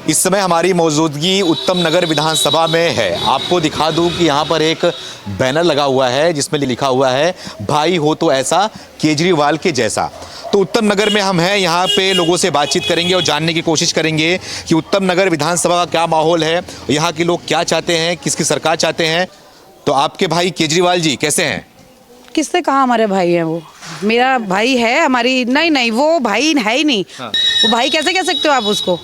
इस समय हमारी मौजूदगी उत्तम नगर विधानसभा में है। आपको दिखा दूं कि यहाँ पर एक बैनर लगा हुआ है जिसमें लिखा हुआ है भाई हो तो ऐसा केजरीवाल के जैसा। तो उत्तम नगर में हम हैं, यहाँ पे लोगों से बातचीत करेंगे और जानने की कोशिश करेंगे कि उत्तम नगर विधानसभा का क्या माहौल है, यहाँ के लोग क्या चाहते हैं, किसकी सरकार चाहते हैं। तो आपके भाई केजरीवाल जी कैसे हैं? किसने कहा हमारे भाई हैं? वो मेरा भाई है, हमारी नहीं वो भाई है ही नहीं। हाँ। वो भाई कैसे कह सकते हो आप उसको?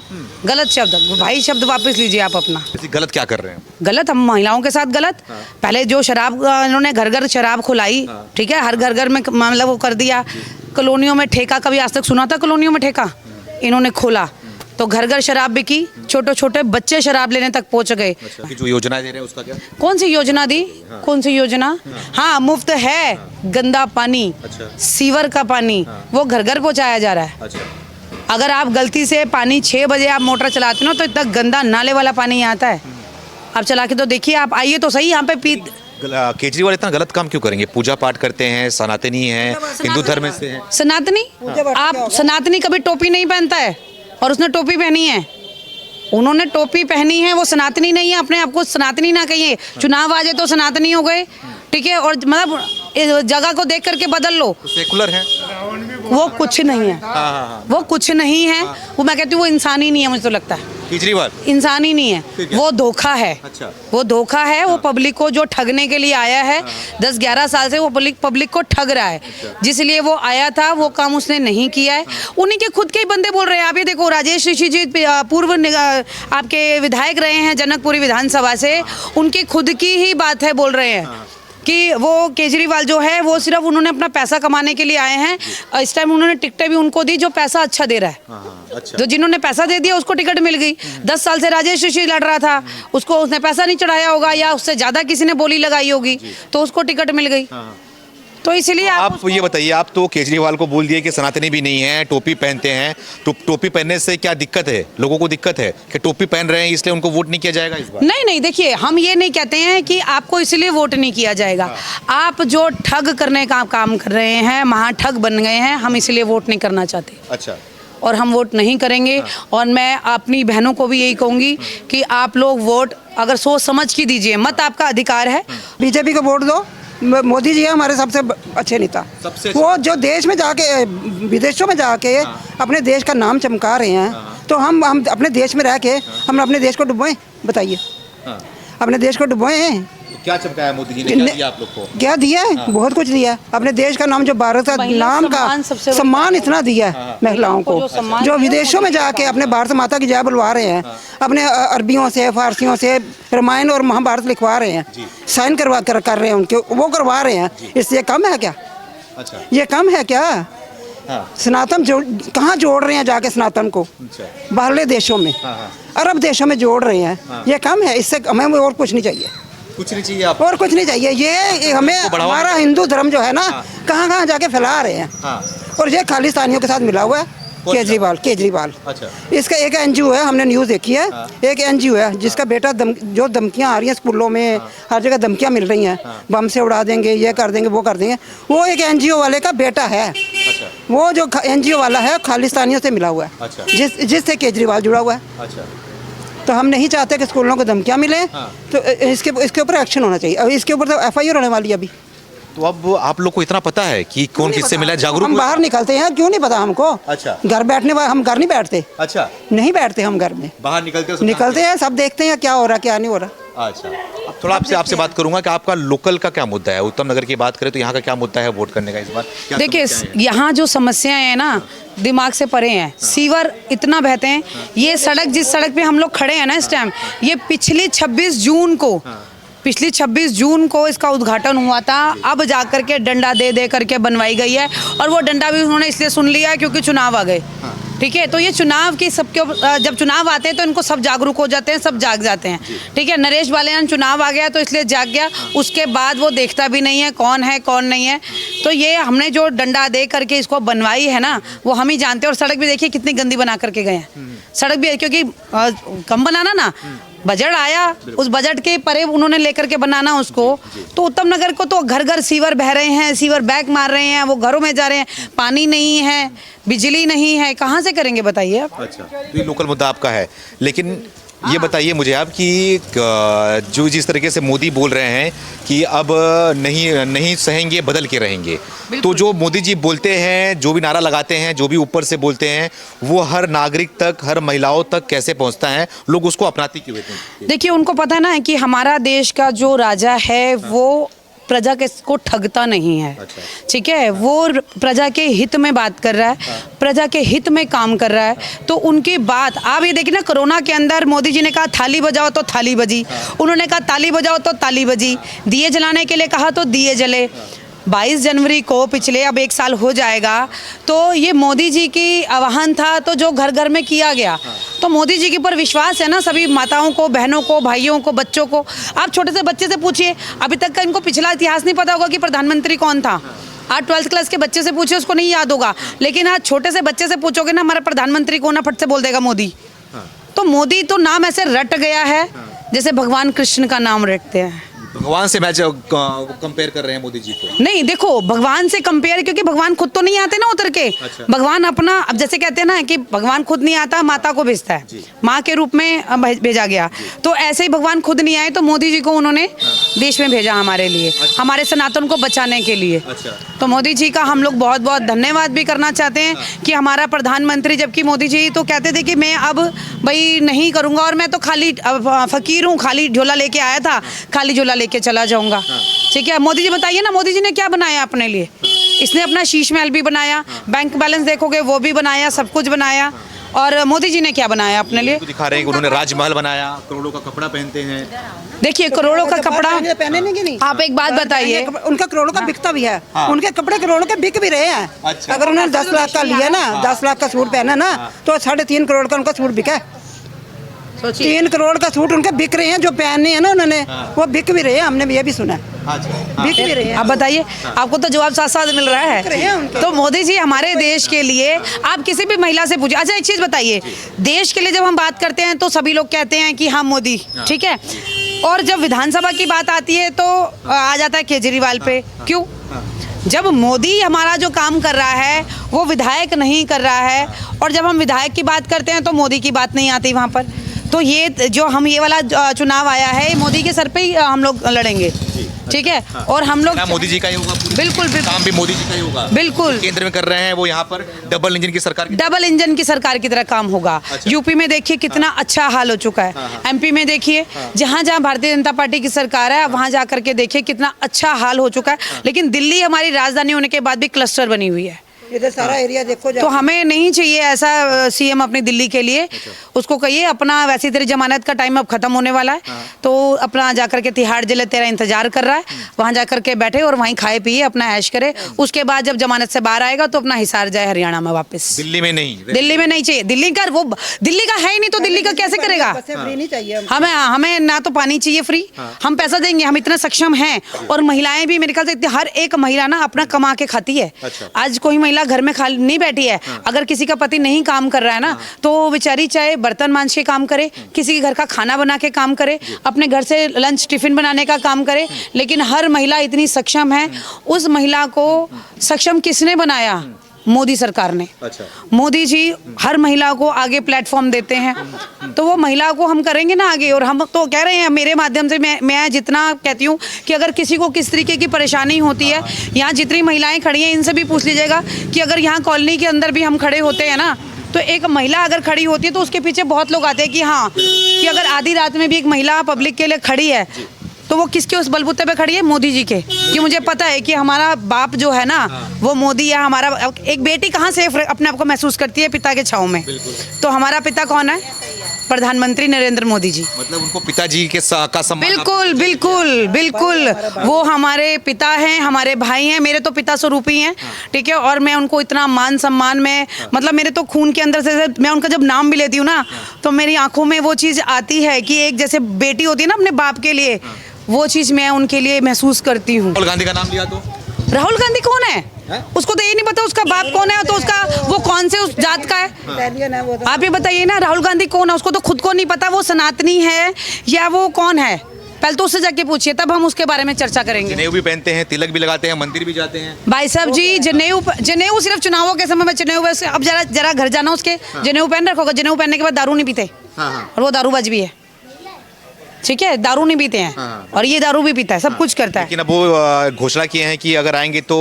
गलत शब्द, वो भाई शब्द वापस लीजिए आप अपना। गलत क्या कर रहे हैं? गलत हम महिलाओं के साथ गलत। हाँ। पहले जो शराब इन्होंने घर घर शराब खुलाई, ठीक है, हर घर घर में मतलब वो कर दिया। कॉलोनियों में ठेका, कभी आज तक सुना था कॉलोनियों में ठेका? इन्होंने खोला तो घर घर शराब बिकी, छोटे छोटे बच्चे शराब लेने तक पहुंच गए। अच्छा, जो योजना दे रहे हैं उसका क्या? कौन सी योजना दी? कौन सी योजना? हाँ, मुफ्त है गंदा पानी। अच्छा। सीवर का पानी वो घर घर पहुंचाया जा रहा है। अच्छा। अगर आप गलती से पानी 6 बजे आप मोटर चलाते हो तो इतना गंदा नाले वाला पानी आता है। आप चला के तो देखिए, आप आइए तो सही यहाँ पे केजरीवाल इतना गलत काम क्यों करेंगे? पूजा पाठ करते हैं, सनातनी हैं, हिंदू धर्म से हैं। सनातनी? आप सनातनी कभी टोपी नहीं पहनता है और उसने टोपी पहनी है। उन्होंने टोपी पहनी है, वो सनातनी नहीं है। अपने आप को सनातनी ना कहिए। चुनाव आ जाए तो सनातनी हो गए, ठीक है, और मतलब जगह को देख करके बदल लो। सेकुलर है वो कुछ नहीं है। वो कुछ नहीं है। वो मैं कहती हूँ वो इंसान ही नहीं है। मुझे तो लगता है केजरीवाल इंसान ही नहीं है, वो धोखा है। अच्छा। वो धोखा है। वो पब्लिक को जो ठगने के लिए आया है, 10-11 साल से वो पब्लिक को ठग रहा है। जिसलिए वो आया था वो काम उसने नहीं किया है। उन्हीं के खुद के ही बंदे बोल रहे हैं। आप ये देखो, राजेश ऋषि जी पूर्व आपके विधायक रहे हैं जनकपुरी विधानसभा से, उनकी खुद की ही बात है, बोल रहे हैं कि वो केजरीवाल जो है वो सिर्फ उन्होंने अपना पैसा कमाने के लिए आए हैं। इस टाइम उन्होंने टिकटें भी उनको दी जो पैसा अच्छा दे रहा है। अच्छा। जो जिन्होंने पैसा दे दिया उसको टिकट मिल गई। 10 साल से राजेश ऋषि लड़ रहा था, उसको उसने पैसा नहीं चढ़ाया होगा या उससे ज्यादा किसी ने बोली लगाई होगी तो उसको टिकट मिल गई। तो इसलिए आप ये बताइए, आप तो केजरीवाल को बोल दिए कि सनातनी भी नहीं है, टोपी पहनते हैं। तो टोपी पहनने से क्या दिक्कत है? लोगों को दिक्कत है कि टोपी पहन रहे हैं इसलिए उनको वोट नहीं किया जाएगा इस बार? नहीं, देखिए, हम ये नहीं कहते हैं कि आपको इसलिए वोट नहीं किया जाएगा। आप जो ठग करने का काम कर रहे हैं, महाठग बन गए हैं, हम इसलिए वोट नहीं करना चाहते। अच्छा। और हम वोट नहीं करेंगे। और मैं अपनी बहनों को भी यही कहूँगी कि आप लोग वोट अगर सोच समझ के दीजिए, मत आपका अधिकार है। बीजेपी को वोट दो। मोदी जी है हमारे सबसे अच्छे नेता। वो जो देश में जाके, विदेशों में जाके अपने देश का नाम चमका रहे हैं, तो हम अपने देश में रह के हम अपने देश को डुबोएं? बताइए, अपने देश को डुबोएं? क्या चमकाया मोदी जी ने? क्या दिया आप लोग को? क्या दिया है? बहुत कुछ दिया। अपने देश का नाम, जो भारत का नाम का सम्मान इतना दिया है महिलाओं को, जो विदेशों में जाके अपने भारत माता की जय बुलवा रहे हैं, अपने अरबियों से, फारसियों से रामायण और महाभारत लिखवा रहे हैं, साइन कर रहे हैं उनके, वो करवा रहे हैं। इससे कम है क्या? अच्छा। ये कम है क्या? सनातन कहाँ जोड़ रहे हैं जाके सनातन को? बाहरले देशों में, अरब देशों में जोड़ रहे हैं। ये कम है? इससे हमें और कुछ नहीं चाहिए। कुछ नहीं चाहिए आप? और कुछ नहीं चाहिए। ये हमें हमारा हिंदू धर्म जो है ना, कहाँ कहाँ जाके फैला रहे हैं। और ये खालिस्तानियों के साथ मिला हुआ है केजरीवाल। अच्छा। इसका एक एनजीओ है, हमने न्यूज़ देखी है। एक एनजीओ है जिसका बेटा जो धमकियाँ आ रही हैं स्कूलों में, हर जगह धमकियाँ मिल रही हैं, बम से उड़ा देंगे, ये कर देंगे, वो कर देंगे। वो एक एनजीओ वाले का बेटा है। अच्छा। वो जो एनजीओ वाला है खालिस्तानियों से मिला हुआ है। अच्छा। जिससे केजरीवाल जुड़ा हुआ है। अच्छा। तो हम नहीं चाहते कि स्कूलों को धमकियाँ मिले। तो इसके ऊपर एक्शन होना चाहिए। अब इसके ऊपर तो FIR होने वाली है अभी। तो अब आप लोग को इतना पता है कि कौन किससे मिला? जागरूक हम बाहर निकलते हैं, क्यों नहीं पता हमको? अच्छा। घर बैठने वाले हम घर नहीं बैठते। अच्छा। नहीं बैठते हम घर में, बाहर निकलते हैं, सब देखते हैं क्या हो रहा है क्या नहीं हो रहा। अच्छा। अब थोड़ा आपसे बात करूंगा कि आपका लोकल का क्या मुद्दा है? उत्तम नगर की बात करें तो यहाँ का क्या मुद्दा है वोट करने का इस बार? देखिए, यहाँ जो समस्याएं हैं ना, दिमाग से परे हैं। सीवर इतना बहते हैं। ये सड़क, जिस सड़क पे हम लोग खड़े हैं ना इस टाइम, ये पिछली 26 जून को इसका उद्घाटन हुआ था। अब जाकर के डंडा दे करके बनवाई गई है। और वो डंडा भी उन्होंने इसलिए सुन लिया क्योंकि चुनाव आ गए। ठीक है, तो ये चुनाव की सबके, जब चुनाव आते हैं तो इनको सब जागरूक हो जाते हैं, सब जाग जाते हैं। ठीक है, नरेश बालियान चुनाव आ गया तो इसलिए जाग गया। उसके बाद वो देखता भी नहीं है कौन नहीं है। तो ये हमने जो डंडा दे करके इसको बनवाई है ना, वो हम ही जानते हैं। और सड़क भी देखिए कितनी गंदी बना करके गए हैं। सड़क भी, क्योंकि कम बनाना ना, बजट आया, उस बजट के परे उन्होंने लेकर के बनाना उसको, तो उत्तम नगर को तो घर घर सीवर बह रहे हैं, सीवर बैक मार रहे हैं, वो घरों में जा रहे हैं, पानी नहीं है, बिजली नहीं है, कहाँ से करेंगे बताइए आप। अच्छा, तो ये लोकल मुद्दा आपका है, लेकिन ये बताइए मुझे आप कि जो जिस तरीके से मोदी बोल रहे हैं कि अब नहीं सहेंगे, बदल के रहेंगे, तो जो मोदी जी बोलते हैं, जो भी नारा लगाते हैं, जो भी ऊपर से बोलते हैं, वो हर नागरिक तक, हर महिलाओं तक कैसे पहुंचता है, लोग उसको अपनाते क्यों हैं? देखिए, उनको पता है ना कि हमारा देश का जो राजा है वो प्रजा के को ठगता नहीं है। अच्छा। ठीक है, वो प्रजा के हित में बात कर रहा है, प्रजा के हित में काम कर रहा है, तो उनकी बात आप ये देखिए ना, कोरोना के अंदर मोदी जी ने कहा थाली बजाओ तो थाली बजी, उन्होंने कहा ताली बजाओ तो ताली बजी, दिए जलाने के लिए कहा तो दिए जले। 22 जनवरी को पिछले अब 1 साल हो जाएगा, तो ये मोदी जी की आह्वान था, तो जो घर घर में किया गया, तो मोदी जी के ऊपर विश्वास है ना सभी माताओं को, बहनों को, भाइयों को, बच्चों को। आप छोटे से बच्चे से पूछिए, अभी तक का इनको पिछला इतिहास नहीं पता होगा कि प्रधानमंत्री कौन था। आज 12th क्लास के बच्चे से पूछिए, उसको नहीं याद होगा, लेकिन आज छोटे से बच्चे से पूछोगे ना हमारा प्रधानमंत्री कौन है, फट से बोल देगा मोदी। तो मोदी तो नाम ऐसे रट गया है जैसे भगवान कृष्ण का नाम रटते हैं। भगवान से मैच कंपेयर कर रहे हैं मोदी जी को? नहीं, देखो भगवान से कंपेयर, क्योंकि भगवान खुद तो नहीं आते ना उतर के। अच्छा। भगवान अपना, अब जैसे कहते हैं ना कि भगवान खुद नहीं आता, माता को भेजता है, माँ के रूप में भेजा गया, तो ऐसे ही भगवान खुद नहीं आए तो मोदी जी को उन्होंने देश में भेजा हमारे लिए, हमारे सनातन को बचाने के लिए। अच्छा। तो मोदी जी का हम लोग बहुत बहुत धन्यवाद भी करना चाहते हैं कि हमारा प्रधानमंत्री, जबकि मोदी जी तो कहते थे कि मैं अब भाई नहीं करूँगा, और मैं तो खाली फकीर हूँ, खाली झोला लेके आया था, खाली झोला लेके चला जाऊंगा। ठीक है, मोदी जी बताइए ना, मोदी जी ने क्या बनाया अपने लिए? इसने अपना शीश महल भी बनाया, बैंक बैलेंस देखोगे वो भी बनाया, सब कुछ बनाया। और मोदी जी ने क्या बनाया अपने लिए? दिखा रहे हैं कि उन्होंने राजमहल बनाया, करोड़ों का कपड़ा पहनते हैं। देखिए, करोड़ों का कपड़ा पहने नहीं। आप एक बात बताइए, उनका करोड़ों का बिकता भी है, उनके कपड़े करोड़ों के बिक भी रहे हैं। अच्छा। अगर उन्होंने 10 लाख का लिया ना, 10 लाख का सूट पहना ना, तो 3.5 करोड़ का उनका सूट बिका है। 3 करोड़ का सूट उनके बिक रहे हैं, जो पहने हैं ना उन्होंने, वो बिक भी रहे हैं, हमने भी ये भी सुना है। बिक भी रहे हैं। आप बताइए, आपको तो जवाब साथ साथ मिल रहा रहे हैं है। उनके। तो मोदी जी हमारे देश के लिए, आप किसी भी महिला से पूछिए। अच्छा, एक चीज बताइए, देश के लिए जब हम बात करते हैं तो सभी लोग कहते हैं कि हाँ मोदी, ठीक है, और जब विधानसभा की बात आती है तो आ जाता है केजरीवाल पे। क्यों? जब मोदी हमारा जो काम कर रहा है वो विधायक नहीं कर रहा है, और जब हम विधायक की बात करते हैं तो मोदी की बात नहीं आती वहाँ पर। तो ये जो हम ये वाला चुनाव आया है, मोदी के सर पे ही हम लोग लड़ेंगे, ठीक है। और हम लोग मोदी जी का ही होगा, बिल्कुल बिल्कुल, काम भी मोदी जी का ही होगा, बिल्कुल। केंद्र में कर रहे हैं वो, यहाँ पर डबल इंजन की सरकार की तरह काम होगा। अच्छा। यूपी में देखिए कितना अच्छा हाल हो चुका है, एमपी में देखिए, जहाँ जहाँ भारतीय जनता पार्टी की सरकार है वहाँ जा करके देखिए कितना अच्छा हाल हो चुका है। लेकिन दिल्ली हमारी राजधानी होने के बाद भी क्लस्टर बनी हुई है, इधर सारा एरिया देखो। तो हमें नहीं चाहिए ऐसा सीएम अपनी दिल्ली के लिए। उसको कहिए अपना, वैसे तेरी जमानत का टाइम अब खत्म होने वाला है, तो अपना जाकर के तिहाड़ जेल तेरा इंतजार कर रहा है, वहां जाकर के बैठे और वहीं खाए पिए अपना ऐश करे। उसके बाद जब जमानत से बाहर आएगा तो अपना हिसार जाए हरियाणा में वापस। दिल्ली में नहीं, दिल्ली में नहीं चाहिए। दिल्ली का है ही नहीं, तो दिल्ली का कैसे करेगा? हमें ना तो पानी चाहिए फ्री, हम पैसा देंगे, हम इतना सक्षम हैं। और महिलाएं भी, मेरे ख्याल से हर एक महिला ना अपना कमा के खाती है। आज कोई महिला घर में खाली नहीं बैठी है। अगर किसी का पति नहीं काम कर रहा है ना, तो बेचारी चाहे बर्तन मांज के काम करे, किसी के घर का खाना बना के काम करे, अपने घर से लंच टिफिन बनाने का काम करे, लेकिन हर महिला इतनी सक्षम है। उस महिला को सक्षम किसने बनाया? मोदी सरकार ने। अच्छा। मोदी जी हर महिला को आगे प्लेटफॉर्म देते हैं, तो वो महिला को हम करेंगे ना आगे। और हम तो कह रहे हैं, मेरे माध्यम से मैं जितना कहती हूँ कि अगर किसी को किस तरीके की परेशानी होती है, यहाँ जितनी महिलाएं खड़ी हैं इनसे भी पूछ लीजिएगा कि अगर यहाँ कॉलोनी के अंदर भी हम खड़े होते हैं ना, तो एक महिला अगर खड़ी होती है तो उसके पीछे बहुत लोग आते हैं कि हाँ, कि अगर आधी रात में भी एक महिला पब्लिक के लिए खड़ी है तो वो किसके उस बलबूते पे खड़ी है? मोदी जी के। कि मुझे पता है कि हमारा बाप जो है ना वो मोदी है। हमारा एक बेटी कहाँ सेफ अपने आप को महसूस करती है? पिता के छांव में। तो हमारा पिता कौन है? प्रधानमंत्री नरेंद्र मोदी जी। मतलब उनको पिताजी के का सम्मान। बिल्कुल बिल्कुल बिल्कुल, वो हमारे पिता हैं, हमारे भाई हैं, मेरे तो पिता स्वरूप ही हैं, ठीक है। और मैं उनको इतना मान सम्मान में, मतलब मेरे तो खून के अंदर से, मैं उनका जब नाम भी लेती हूँ ना तो मेरी आंखों में वो चीज़ आती है कि एक जैसे बेटी होती है ना अपने बाप के लिए, वो चीज़ मैं उनके लिए महसूस करती हूँ। राहुल गांधी का नाम लिया तो? राहुल गांधी कौन है? उसको तो ये नहीं पता उसका बाप कौन है, तो उसका वो कौन से उस जात का है। इटालियन है वो तो। आप ये बताइए ना, राहुल गांधी कौन है, उसको तो खुद को नहीं पता वो सनातनी है या वो कौन है। पहले तो उससे जाके पूछिए, तब हम उसके बारे में चर्चा करेंगे। जनेऊ भी पहनते हैं, तिलक भी लगाते हैं, मंदिर भी जाते हैं। भाई साहब जी, जनेऊ सिर्फ चुनावों के समय में जनेऊ, वैसे अब जरा घर जाना उसके, जनेऊ पहन रखोगे, जनेऊ पहनने के बाद दारू नहीं पीते, और वो दारूबाज भी है, ठीक है, दारू नहीं पीते हैं, और ये दारू भी पीता है, सब कुछ करता है। लेकिन अब वो घोषणा किए हैं कि अगर आएंगे तो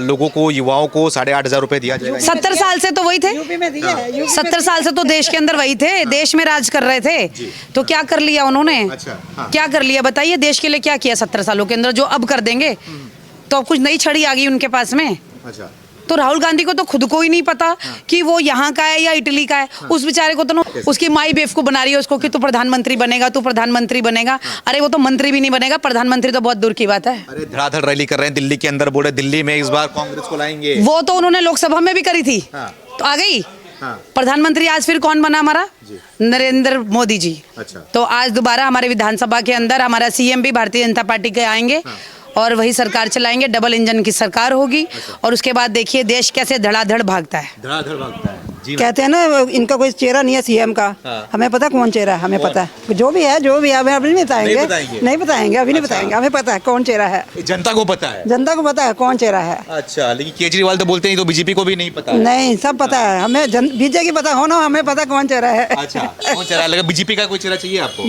लोगों को, युवाओं को 8,500 रुपए दिया जाएगा। 70 साल से तो वही थे, यूपी में दिया है, यूपी 70 साल से तो देश के अंदर वही थे, देश में राज कर रहे थे, तो क्या कर लिया उन्होंने, क्या कर लिया बताइए, देश के लिए क्या किया 70 सालों के अंदर, जो अब कर देंगे। तो अब कुछ नई छड़ी आ गई उनके पास में। तो राहुल गांधी को तो खुद को ही नहीं पता कि वो यहाँ का है या इटली का है। उस बेचारे को तो ना उसकी माई बेफ को बना रही है उसको कि तू प्रधानमंत्री बनेगा, तू प्रधानमंत्री बनेगा। अरे वो तो मंत्री भी नहीं बनेगा, प्रधानमंत्री तो बहुत दूर की बात है। अरे धड़ाधड़ रैली कर रहे हैं दिल्ली के अंदर, बोले दिल्ली में इस बार कांग्रेस को लाएंगे। वो तो उन्होंने लोकसभा में भी करी थी, तो आ गई। प्रधानमंत्री आज फिर कौन बना हमारा? नरेंद्र मोदी जी। तो आज दोबारा हमारे विधानसभा के अंदर हमारा सीएम भी भारतीय जनता पार्टी के आएंगे और वही सरकार चलाएंगे, डबल इंजन की सरकार होगी। और उसके बाद देखिए देश कैसे धड़ाधड़ भागता है, धड़ाधड़ भागता है। जी कहते हैं ना इनका कोई चेहरा नहीं है सीएम का। हमें पता कौन चेहरा है, हमें पता है जो भी है, हमें अभी नहीं बताएंगे, नहीं बताएंगे, अभी नहीं बताएंगे, हमें पता है कौन चेहरा है, जनता को पता है, जनता को पता है कौन चेहरा है। अच्छा, लेकिन केजरीवाल तो बोलते हैं तो बीजेपी को भी नहीं पता है। नहीं, सब पता है हमें, बीजेपी पता हो ना, हमें पता कौन चेहरा है। अच्छा, कौन चेहरा लगा? बीजेपी का कोई चेहरा चाहिए आपको?